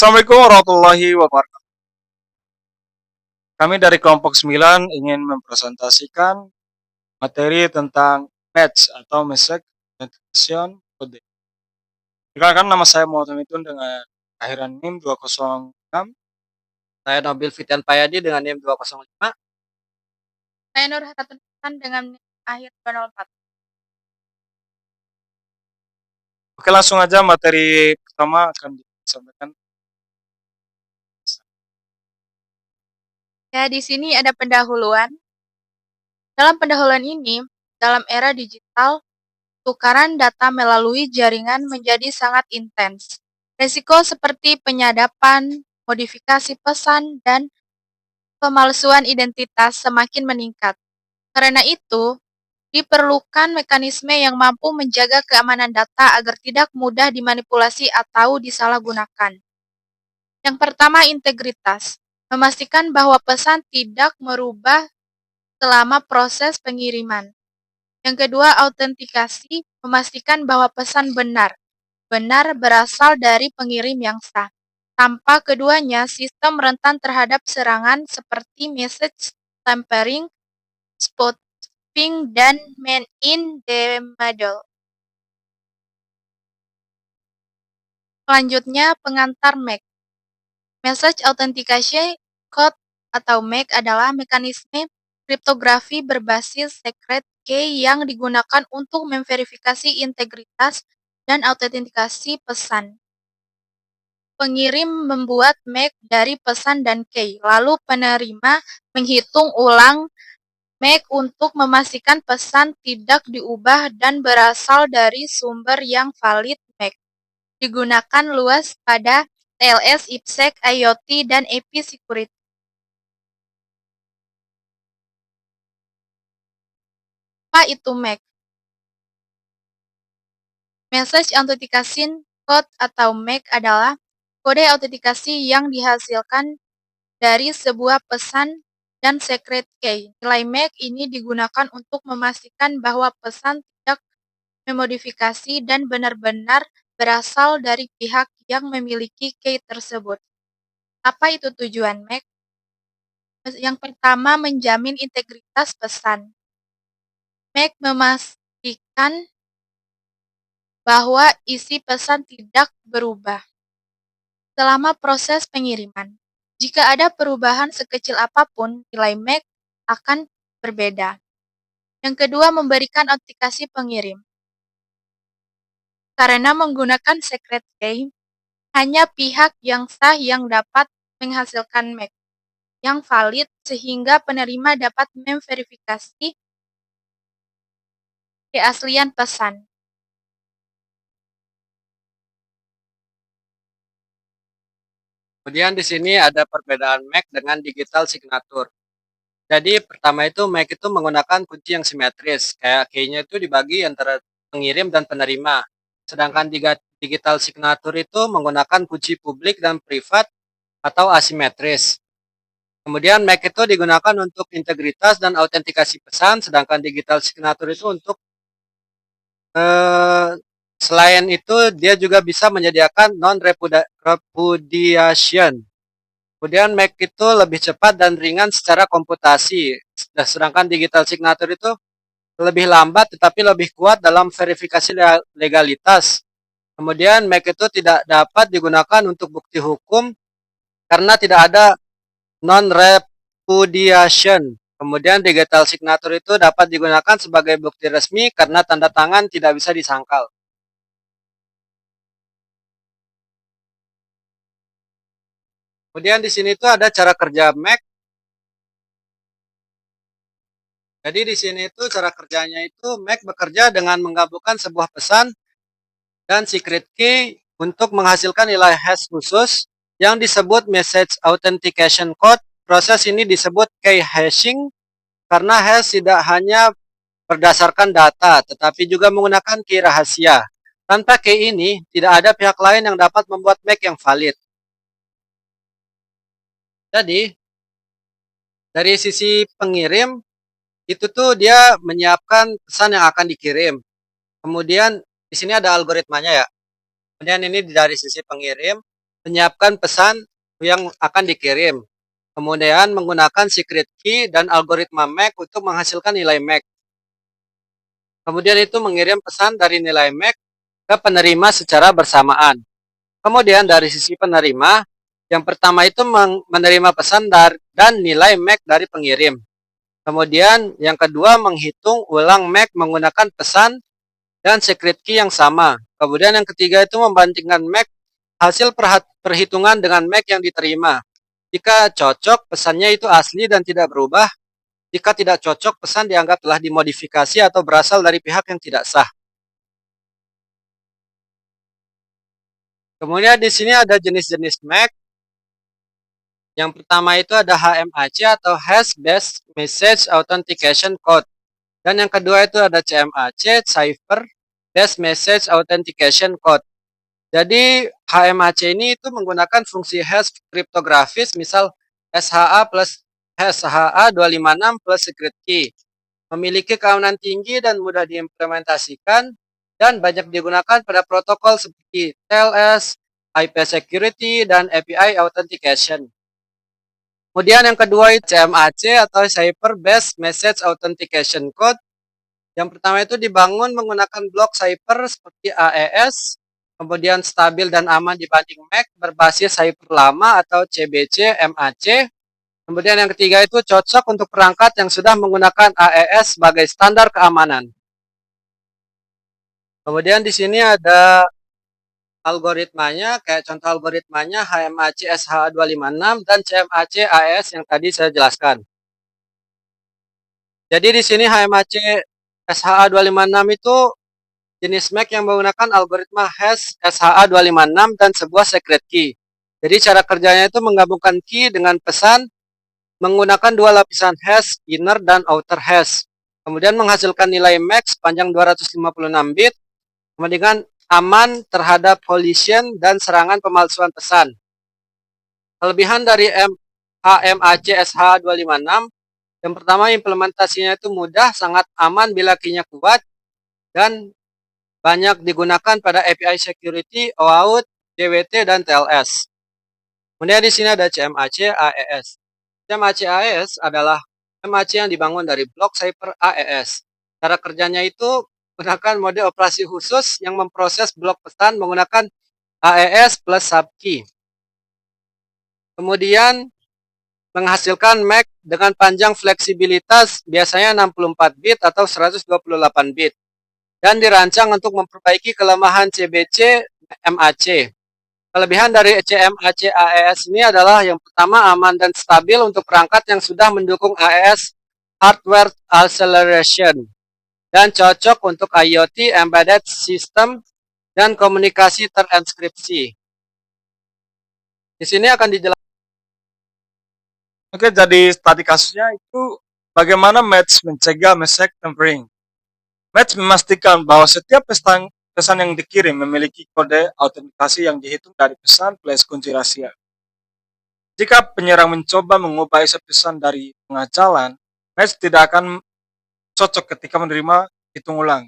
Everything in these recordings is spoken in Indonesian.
Assalamualaikum warahmatullahi wabarakatuh. Kami dari kelompok 9 ingin mempresentasikan materi tentang match atau message identification code. Perkenalkan, nama saya Muhammad Mitun dengan akhiran NIM 206. Saya Nabil Fitian Payadi dengan NIM 205. Saya Nur Haratun dengan akhir 204. Oke, langsung aja materi pertama akan disampaikan. Ya, di sini ada pendahuluan. Dalam pendahuluan ini, dalam era digital, tukaran data melalui jaringan menjadi sangat intens. Risiko seperti penyadapan, modifikasi pesan, dan pemalsuan identitas semakin meningkat. Karena itu, diperlukan mekanisme yang mampu menjaga keamanan data agar tidak mudah dimanipulasi atau disalahgunakan. Yang pertama, integritas. Memastikan bahwa pesan tidak merubah selama proses pengiriman. Yang kedua, autentikasi. Memastikan bahwa pesan benar berasal dari pengirim yang sah. Tanpa keduanya, sistem rentan terhadap serangan seperti message tampering, spoofing, dan man-in-the-middle. Selanjutnya, pengantar MAC. Message Authentication Code atau MAC adalah mekanisme kriptografi berbasis secret key yang digunakan untuk memverifikasi integritas dan autentikasi pesan. Pengirim membuat MAC dari pesan dan key, lalu penerima menghitung ulang MAC untuk memastikan pesan tidak diubah dan berasal dari sumber yang valid. MAC digunakan luas pada TLS, IPsec, IoT, dan AP Security. Apa itu MAC? Message Authentication Code atau MAC adalah kode autentikasi yang dihasilkan dari sebuah pesan dan secret key. Nilai MAC ini digunakan untuk memastikan bahwa pesan tidak memodifikasi dan benar-benar berasal dari pihak yang memiliki key tersebut. Apa itu tujuan MAC? Yang pertama, menjamin integritas pesan. MAC memastikan bahwa isi pesan tidak berubah selama proses pengiriman. Jika ada perubahan sekecil apapun, nilai MAC akan berbeda. Yang kedua, memberikan autentikasi pengirim. Karena menggunakan secret key, hanya pihak yang sah yang dapat menghasilkan MAC yang valid sehingga penerima dapat memverifikasi keaslian pesan. Kemudian di sini ada perbedaan MAC dengan digital signature. Jadi pertama itu MAC itu menggunakan kunci yang simetris, kayak key-nya itu dibagi antara pengirim dan penerima. Sedangkan digital signature itu menggunakan kunci publik dan privat atau asimetris. Kemudian MAC itu digunakan untuk integritas dan autentikasi pesan, sedangkan digital signature itu untuk selain itu dia juga bisa menyediakan non-repudiation. Kemudian MAC itu lebih cepat dan ringan secara komputasi, sedangkan digital signature itu lebih lambat tetapi lebih kuat dalam verifikasi legalitas. Kemudian MAC itu tidak dapat digunakan untuk bukti hukum karena tidak ada non-repudiation. Kemudian digital signature itu dapat digunakan sebagai bukti resmi karena tanda tangan tidak bisa disangkal. Kemudian di sini itu ada cara kerja MAC. Jadi di sini itu cara kerjanya itu MAC bekerja dengan menggabungkan sebuah pesan dan secret key untuk menghasilkan nilai hash khusus yang disebut message authentication code. Proses ini disebut key hashing karena hash tidak hanya berdasarkan data tetapi juga menggunakan key rahasia. Tanpa key ini tidak ada pihak lain yang dapat membuat MAC yang valid. Jadi dari sisi pengirim itu tuh dia menyiapkan pesan yang akan dikirim. Kemudian di sini ada algoritmanya ya. Kemudian ini dari sisi pengirim, menyiapkan pesan yang akan dikirim. Kemudian menggunakan secret key dan algoritma MAC untuk menghasilkan nilai MAC. Kemudian itu mengirim pesan dari nilai MAC ke penerima secara bersamaan. Kemudian dari sisi penerima, yang pertama itu menerima pesan dan nilai MAC dari pengirim. Kemudian yang kedua menghitung ulang MAC menggunakan pesan dan secret key yang sama. Kemudian yang ketiga itu membandingkan MAC hasil perhitungan dengan MAC yang diterima. Jika cocok, pesannya itu asli dan tidak berubah. Jika tidak cocok, pesan dianggap telah dimodifikasi atau berasal dari pihak yang tidak sah. Kemudian di sini ada jenis-jenis MAC. Yang pertama itu ada HMAC atau Hash Based Message Authentication Code. Dan yang kedua itu ada CMAC, Cipher Based Message Authentication Code. Jadi HMAC ini itu menggunakan fungsi hash kriptografis, misal SHA plus SHA-256 plus secret key. Memiliki keamanan tinggi dan mudah diimplementasikan dan banyak digunakan pada protokol seperti TLS, IP Security, dan API Authentication. Kemudian yang kedua itu CMAC atau Cipher Based Message Authentication Code. Yang pertama itu dibangun menggunakan blok cipher seperti AES, kemudian stabil dan aman dibanding MAC berbasis cipher lama atau CBC MAC. Kemudian yang ketiga itu cocok untuk perangkat yang sudah menggunakan AES sebagai standar keamanan. Kemudian di sini ada algoritmanya, kayak contoh algoritmanya HMAC SHA-256 dan CMAC AES yang tadi saya jelaskan. Jadi di sini HMAC SHA-256 itu jenis MAC yang menggunakan algoritma hash SHA-256 dan sebuah secret key. Jadi cara kerjanya itu menggabungkan key dengan pesan menggunakan dua lapisan hash, inner dan outer hash. Kemudian menghasilkan nilai MAC sepanjang 256 bit, kemudian aman terhadap collision dan serangan pemalsuan pesan. Kelebihan dari HMAC SHA-256, yang pertama implementasinya itu mudah, sangat aman bila key-nya kuat, dan banyak digunakan pada API Security, OAuth, JWT, dan TLS. Kemudian di sini ada CMAC AES. CMAC AES adalah CMAC yang dibangun dari blok cipher AES. Cara kerjanya itu menggunakan mode operasi khusus yang memproses blok pesan menggunakan AES plus subkey. Kemudian menghasilkan MAC dengan panjang fleksibilitas biasanya 64 bit atau 128 bit. Dan dirancang untuk memperbaiki kelemahan CBC MAC. Kelebihan dari CMAC AES ini adalah yang pertama aman dan stabil untuk perangkat yang sudah mendukung AES hardware acceleration dan cocok untuk IoT embedded system dan komunikasi terenskripsi. Di sini akan dijelaskan. Oke, jadi tadi kasusnya itu bagaimana Match mencegah message tampering. Match memastikan bahwa setiap pesan yang dikirim memiliki kode autentikasi yang dihitung dari pesan plus kunci rahasia. Jika penyerang mencoba mengubah isi pesan dari tengah jalan, Match tidak akan cocok ketika menerima hitung ulang,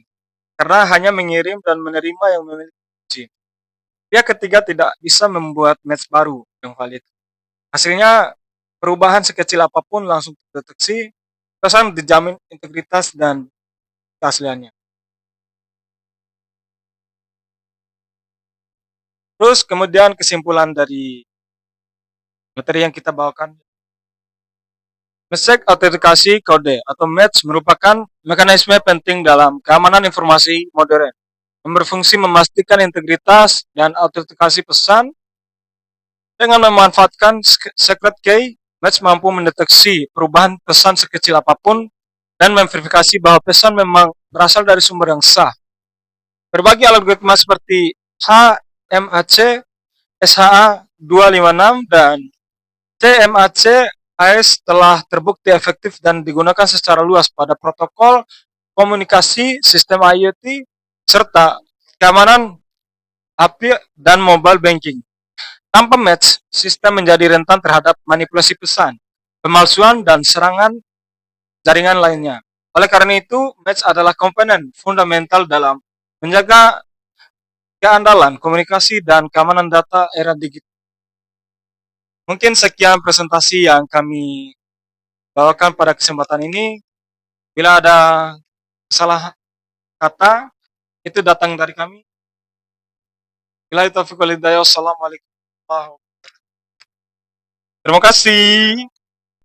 karena hanya mengirim dan menerima yang memiliki kunci. Pihak ketiga tidak bisa membuat match baru yang valid. Hasilnya, perubahan sekecil apapun langsung terdeteksi, pesan dijamin integritas dan keasliannya. Terus kemudian kesimpulan dari materi yang kita bawakan. Message autentikasi kode atau match merupakan mekanisme penting dalam keamanan informasi modern yang berfungsi memastikan integritas dan autentikasi pesan. Dengan memanfaatkan secret key, Match mampu mendeteksi perubahan pesan sekecil apapun dan memverifikasi bahwa pesan memang berasal dari sumber yang sah. Berbagai algoritma seperti HMAC, SHA-256, dan CMAC AES telah terbukti efektif dan digunakan secara luas pada protokol komunikasi, sistem IoT, serta keamanan API dan mobile banking. Tanpa Match, sistem menjadi rentan terhadap manipulasi pesan, pemalsuan, dan serangan jaringan lainnya. Oleh karena itu, Match adalah komponen fundamental dalam menjaga keandalan komunikasi dan keamanan data era digital. Mungkin sekian presentasi yang kami bawakan pada kesempatan ini. Bila ada salah kata, itu datang dari kami. Bila itu Assalamualaikum. Terima kasih.